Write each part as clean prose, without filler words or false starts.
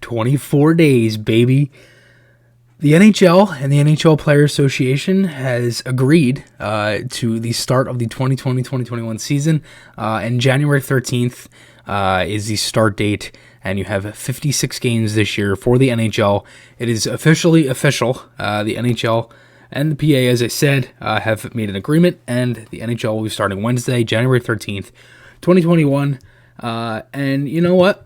24 days, baby. The NHL and the NHL Player Association has agreed to the start of the 2020-2021 season, and January 13th is the start date, and you have 56 games this year for the NHL. It is officially official. The NHL and the PA, as I said, have made an agreement, and the NHL will be starting Wednesday, January 13th, 2021. And you know what?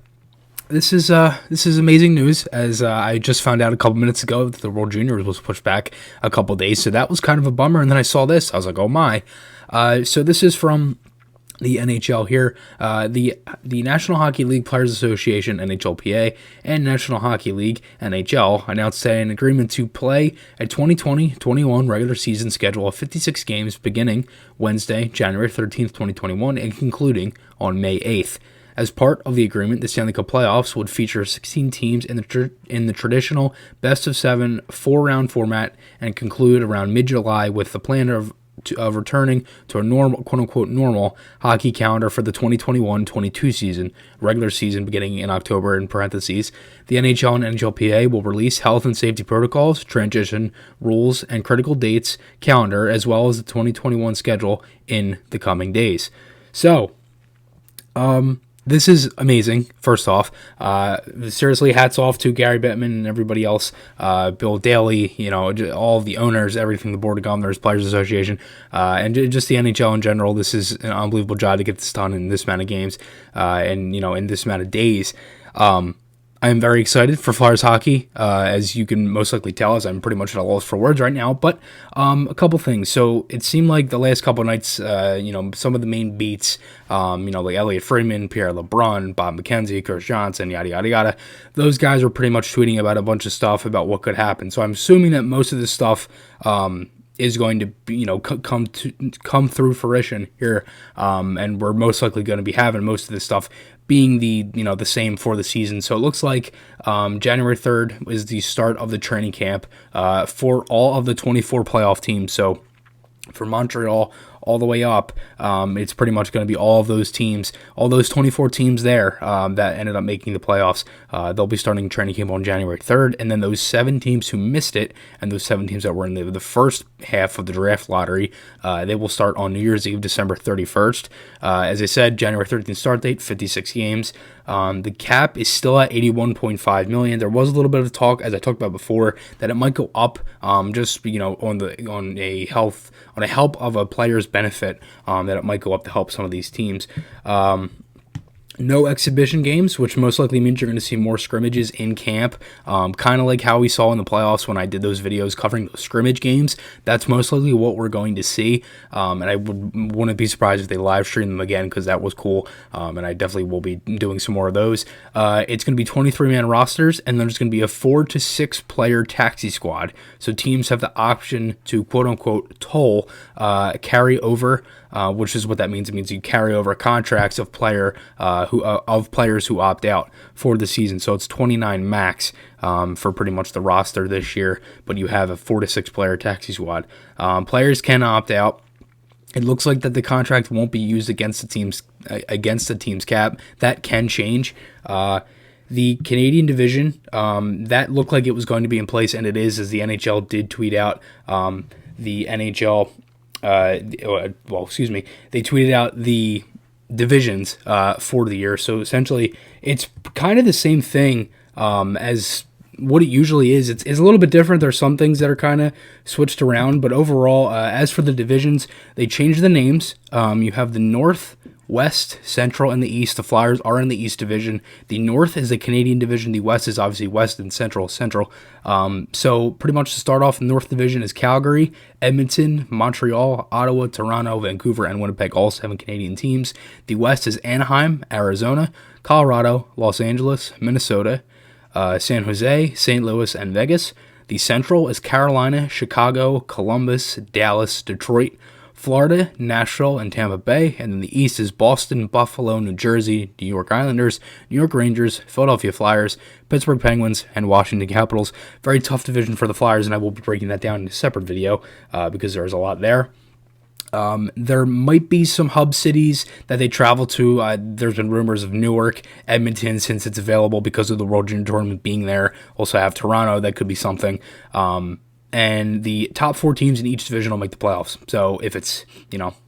This is amazing news, as I just found out a couple minutes ago that the World Juniors was pushed back a couple days, so that was kind of a bummer. And then I saw this, I was like, oh my. So this is from the NHL here. The National Hockey League Players Association, NHLPA, and National Hockey League, NHL, announced an agreement to play a 2020-21 regular season schedule of 56 games beginning Wednesday, January 13th, 2021, and concluding on May 8th. As part of the agreement, the Stanley Cup playoffs would feature 16 teams in the traditional best-of-7 four-round format and conclude around mid-July, with the plan of returning to a normal, quote-unquote, normal hockey calendar for the 2021-22 season, regular season beginning in October, in parentheses. The NHL and NHLPA will release health and safety protocols, transition rules, and critical dates calendar, as well as the 2021 schedule in the coming days. So, this is amazing, first off. Seriously, hats off to Gary Bettman and everybody else, Bill Daly, all of the owners, everything, the Board of Governors, Players Association, and just the NHL in general. This is an unbelievable job to get this done in this amount of games, and in this amount of days. I am very excited for Flyers hockey, as you can most likely tell, as I'm pretty much at a loss for words right now. But a couple things. So it seemed like the last couple nights, some of the main beats, like Elliot Friedman, Pierre LeBrun, Bob McKenzie, Chris Johnson, yada, yada, yada. Those guys were pretty much tweeting about a bunch of stuff about what could happen. So I'm assuming that most of this stuff is going to be, come through fruition here, and we're most likely going to be having most of this stuff being the same for the season. So it looks like January 3rd is the start of the training camp for all of the 24 playoff teams. So for Montreal all the way up, it's pretty much going to be all of those teams, all those 24 teams there that ended up making the playoffs. They'll be starting training camp on January 3rd, and then those 7 teams who missed it, and those 7 teams that were in the first half of the draft lottery, they will start on New Year's Eve, December 31st. As I said, January 13th start date, 56 games. The cap is still at $81.5 million. There was a little bit of talk, as I talked about before, that it might go up, on a help of a player's benefit, that it might go up to help some of these teams. No exhibition games, which most likely means you're going to see more scrimmages in camp, kind of like how we saw in the playoffs when I did those videos covering those scrimmage games. That's most likely what we're going to see, and I wouldn't be surprised if they live stream them again, because that was cool, and I definitely will be doing some more of those. It's going to be 23-man rosters, and there's going to be a 4 to 6 player taxi squad, so teams have the option to quote-unquote toll, carry over, which is what that means. It means you carry over contracts of players who opt out for the season. So it's 29 max for pretty much the roster this year, but you have a 4 to 6 player taxi squad. Players can opt out. It looks like that the contract won't be used against the team's cap. That can change. The Canadian division, that looked like it was going to be in place, and it is, as the NHL did tweet out. The NHL, they tweeted out the divisions for the year. So essentially, it's kind of the same thing as what it usually is. It's a little bit different. There's some things that are kind of switched around, but overall, as for the divisions, they changed the names. You have the North, West, Central, and the East. The Flyers are in the East Division. The North is the Canadian Division. The West is obviously West, and Central. So pretty much to start off, the North Division is Calgary, Edmonton, Montreal, Ottawa, Toronto, Vancouver, and Winnipeg, all 7 Canadian teams. The West is Anaheim, Arizona, Colorado, Los Angeles, Minnesota, San Jose, St. Louis, and Vegas. The Central is Carolina, Chicago, Columbus, Dallas, Detroit, Florida, Nashville, and Tampa Bay. And then the East is Boston, Buffalo, New Jersey, New York Islanders, New York Rangers, Philadelphia Flyers, Pittsburgh Penguins, and Washington Capitals. Very tough division for the Flyers, and I will be breaking that down in a separate video because there's a lot there. There might be some hub cities that they travel to. There's been rumors of Newark, Edmonton, since it's available because of the World Junior Tournament being there. Also have Toronto. That could be something. And the top 4 teams in each division will make the playoffs. So if it's,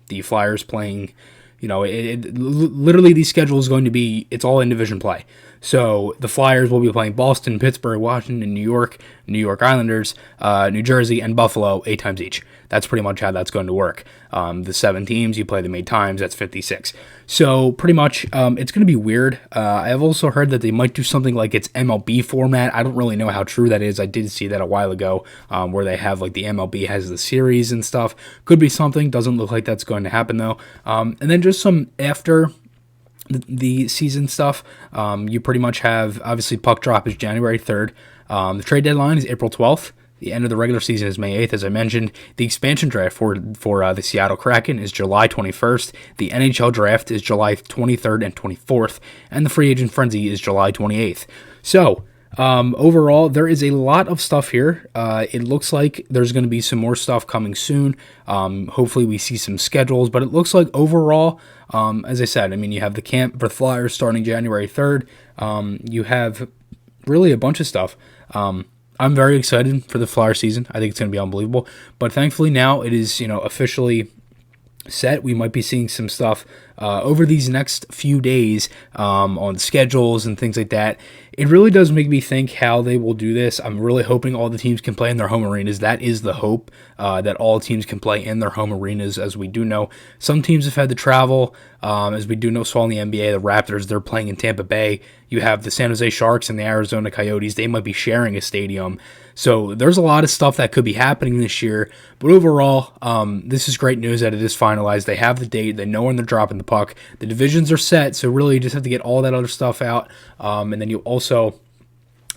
the Flyers playing, literally the schedule is going to be, it's all in division play. So the Flyers will be playing Boston, Pittsburgh, Washington, New York Islanders, New Jersey, and Buffalo 8 times each. That's pretty much how that's going to work. The 7 teams, you play them 8 times, that's 56. So pretty much it's going to be weird. I've also heard that they might do something like its MLB format. I don't really know how true that is. I did see that a while ago where they have like the MLB has the series and stuff. Could be something. Doesn't look like that's going to happen though. And then just some after the season stuff. You pretty much have, obviously, puck drop is January 3rd. The trade deadline is April 12th. The end of the regular season is May 8th, as I mentioned. The expansion draft for the Seattle Kraken is July 21st. The NHL draft is July 23rd and 24th. And the free agent frenzy is July 28th. So, overall, there is a lot of stuff here. It looks like there's going to be some more stuff coming soon. Hopefully we see some schedules, but it looks like overall, as I said, you have the camp for the Flyers starting January 3rd. You have really a bunch of stuff. I'm very excited for the Flyer season. I think it's going to be unbelievable, but thankfully now it is, officially set. We might be seeing some stuff over these next few days on schedules and things like that. It really does make me think how they will do this. I'm really hoping all the teams can play in their home arenas. That is the hope, that all teams can play in their home arenas. As we do know, some teams have had to travel. As we do know, so in the NBA, the Raptors, they're playing in Tampa Bay. You have the San Jose Sharks and the Arizona Coyotes. They might be sharing a stadium. So there's a lot of stuff that could be happening this year. But overall, this is great news that it is finalized. They have the date. They know when they're dropping the puck. The divisions are set, so really you just have to get all that other stuff out. And then you also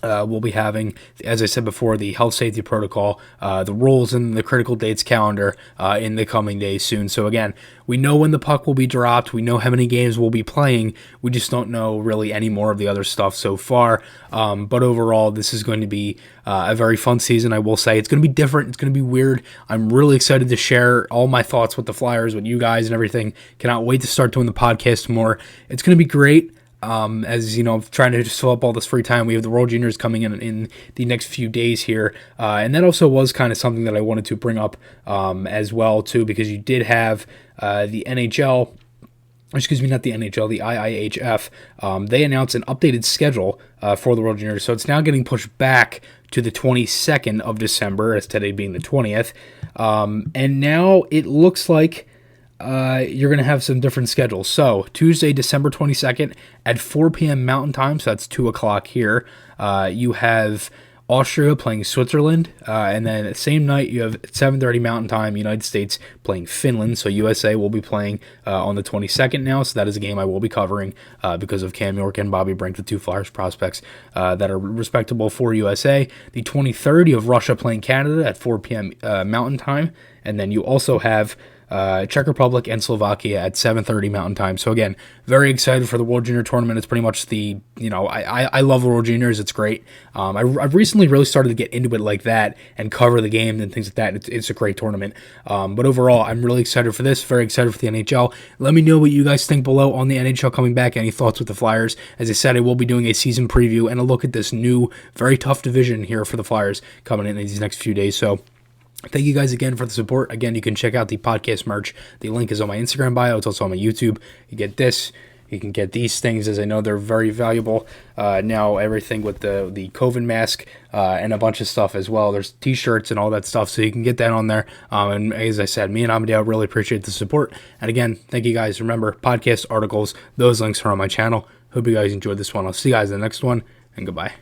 will be having, as I said before, the health safety protocol, the rules, and the critical dates calendar in the coming days soon. So again, we know when the puck will be dropped. We know how many games we'll be playing. We just don't know really any more of the other stuff so far. But overall, this is going to be a very fun season, I will say. It's going to be different. It's going to be weird. I'm really excited to share all my thoughts with the Flyers, with you guys and everything. Cannot wait to start doing the podcast more. It's going to be great. As I'm trying to just fill up all this free time. We have the World Juniors coming in the next few days here, and that also was kind of something that I wanted to bring up as well too, because you did have the NHL. Excuse me, not the NHL, the IIHF. They announced an updated schedule for the World Juniors, so it's now getting pushed back to the 22nd of December, as today being the 20th, and now it looks like you're going to have some different schedules. So Tuesday, December 22nd at 4 p.m. Mountain Time, so that's 2 o'clock here, you have Austria playing Switzerland, and then the same night you have 7:30 Mountain Time, United States playing Finland. So USA will be playing on the 22nd now, so that is a game I will be covering because of Cam York and Bobby Brink, the 2 Flyers prospects that are respectable for USA. The 23rd, you have Russia playing Canada at 4 p.m. Mountain Time, and then you also have Czech Republic and Slovakia at 7:30 Mountain Time. So again, very excited for the World Junior Tournament. It's pretty much the, I love the World Juniors. It's great. I've recently really started to get into it like that and cover the game and things like that. It's a great tournament. But overall, I'm really excited for this. Very excited for the NHL. Let me know what you guys think below on the NHL coming back. Any thoughts with the Flyers? As I said, I will be doing a season preview and a look at this new, very tough division here for the Flyers coming in these next few days. So thank you guys again for the support. Again, you can check out the podcast merch. The link is on my Instagram bio. It's also on my YouTube. You get this. You can get these things, as I know they're very valuable. Now, everything with the COVID mask and a bunch of stuff as well. There's t-shirts and all that stuff, so you can get that on there. And as I said, me and Amadeo really appreciate the support. And again, thank you guys. Remember, podcast articles, those links are on my channel. Hope you guys enjoyed this one. I'll see you guys in the next one, and goodbye.